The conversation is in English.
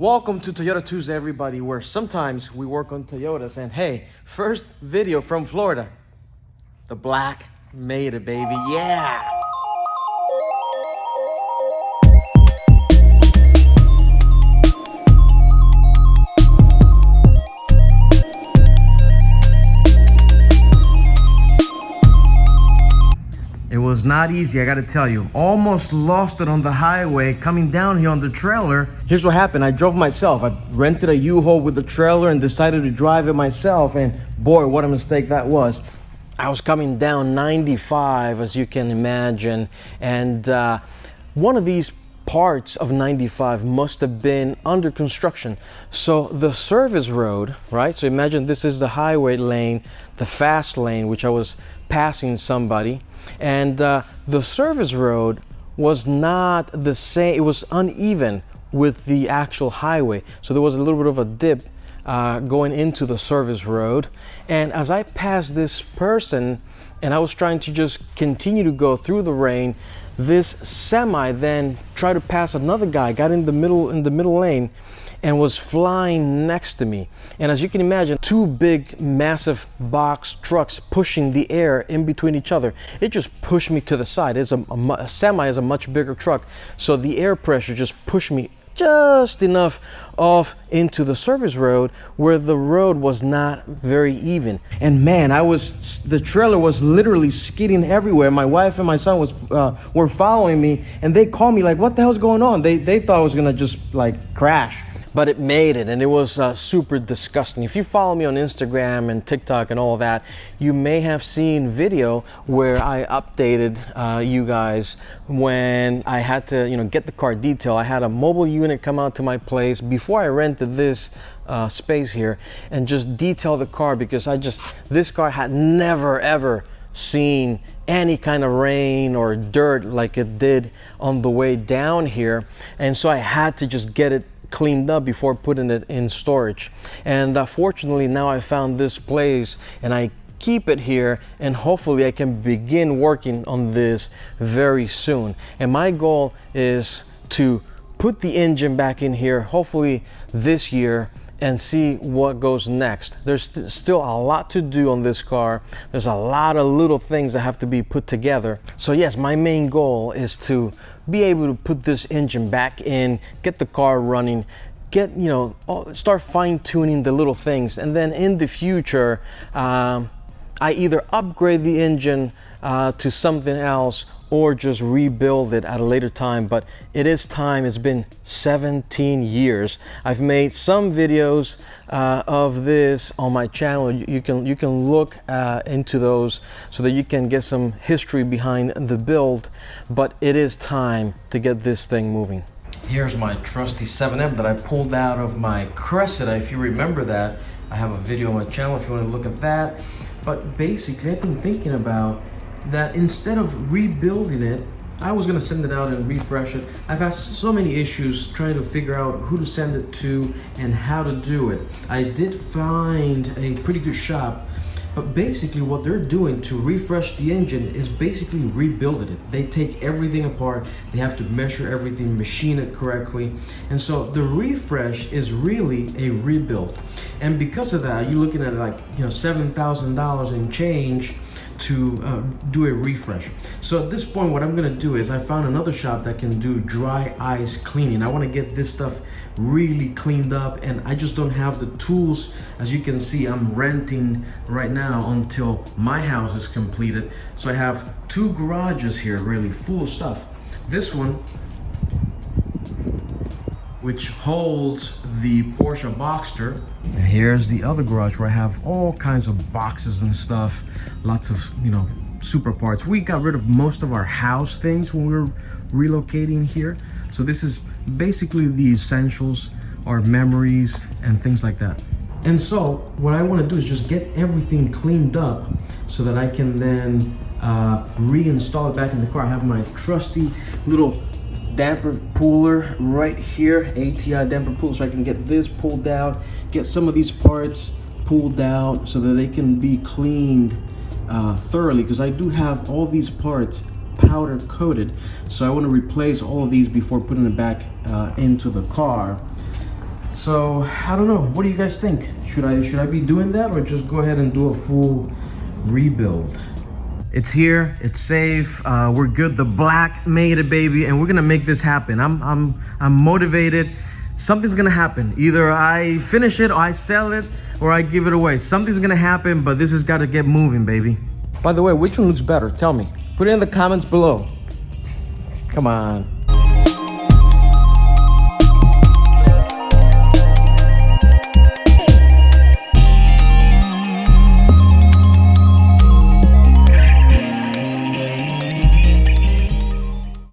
Welcome to Toyota Tuesday, everybody, where sometimes we work on Toyotas. And hey, first video from Florida. The black made it, baby. Yeah! It was not easy, I gotta tell you. Almost lost it on the highway coming down here on the trailer. Here's what happened. I drove myself. I rented a U-Haul with the trailer and decided to drive it myself. And boy, what a mistake that was. I was coming down 95, as you can imagine. And one of these parts of 95 must have been under construction. So the service road, right? So imagine this is the highway lane, the fast lane, which I was passing somebody. And the service road was not the same. It was uneven with the actual highway. So there was a little bit of a dip going into the service road. And as I passed this person and I was trying to just continue to go through the rain, this semi then tried to pass another guy, got in the middle lane and was flying next to me. And as you can imagine, two big, massive box trucks pushing the air in between each other. It just pushed me to the side. A semi is a much bigger truck. So the air pressure just pushed me just enough off into the service road where the road was not very even. And man, the trailer was literally skidding everywhere. My wife and my son were following me, and they called me like, what the hell's going on? They thought I was gonna just like crash. But it made it, and it was super disgusting. If you follow me on Instagram and TikTok and all that, you may have seen video where I updated you guys when I had to, get the car detailed. I had a mobile unit come out to my place before I rented this space here and just detail the car, because this car had never ever seen any kind of rain or dirt like it did on the way down here. And so I had to just get it cleaned up before putting it in storage. And fortunately now I found this place and I keep it here, and hopefully I can begin working on this very soon. And my goal is to put the engine back in here hopefully this year and see what goes next. There's still a lot to do on this car. There's a lot of little things that have to be put together. So yes, my main goal is to be able to put this engine back in, get the car running, start fine-tuning the little things. And then in the future, I either upgrade the engine to something else or just rebuild it at a later time. But it is time. It's been 17 years. I've made some videos of this on my channel. You can look into those so that you can get some history behind the build. But it is time to get this thing moving. Here's my trusty 7M that I pulled out of my Cressida. If you remember that, I have a video on my channel if you want to look at that. But basically, I've been thinking about that instead of rebuilding it, I was gonna send it out and refresh it. I've had so many issues trying to figure out who to send it to and how to do it. I did find a pretty good shop, but basically what they're doing to refresh the engine is basically rebuilding it. They take everything apart, they have to measure everything, machine it correctly. And so the refresh is really a rebuild. And because of that, you're looking at like, $7,000 and change to do a refresh. So at this point, what I'm gonna do is I found another shop that can do dry ice cleaning. I wanna get this stuff really cleaned up, and I just don't have the tools. As you can see, I'm renting right now until my house is completed. So I have two garages here really full of stuff. This one, which holds the Porsche Boxster. And here's the other garage where I have all kinds of boxes and stuff, lots of, super parts. We got rid of most of our house things when we were relocating here. So this is basically the essentials, our memories and things like that. And so what I want to do is just get everything cleaned up so that I can then reinstall it back in the car. I have my trusty little damper puller right here, ATI damper puller, so I can get this pulled out, get some of these parts pulled out so that they can be cleaned thoroughly, because I do have all these parts powder coated, so I want to replace all of these before putting it back into the car. So I don't know. What do you guys think? Should I be doing that or just go ahead and do a full rebuild? It's here. It's safe. We're good. The black made it, baby, and we're gonna make this happen. I'm motivated. Something's gonna happen. Either I finish it, or I sell it, or I give it away. Something's gonna happen, but this has got to get moving, baby. By the way, which one looks better? Tell me. Put it in the comments below. Come on.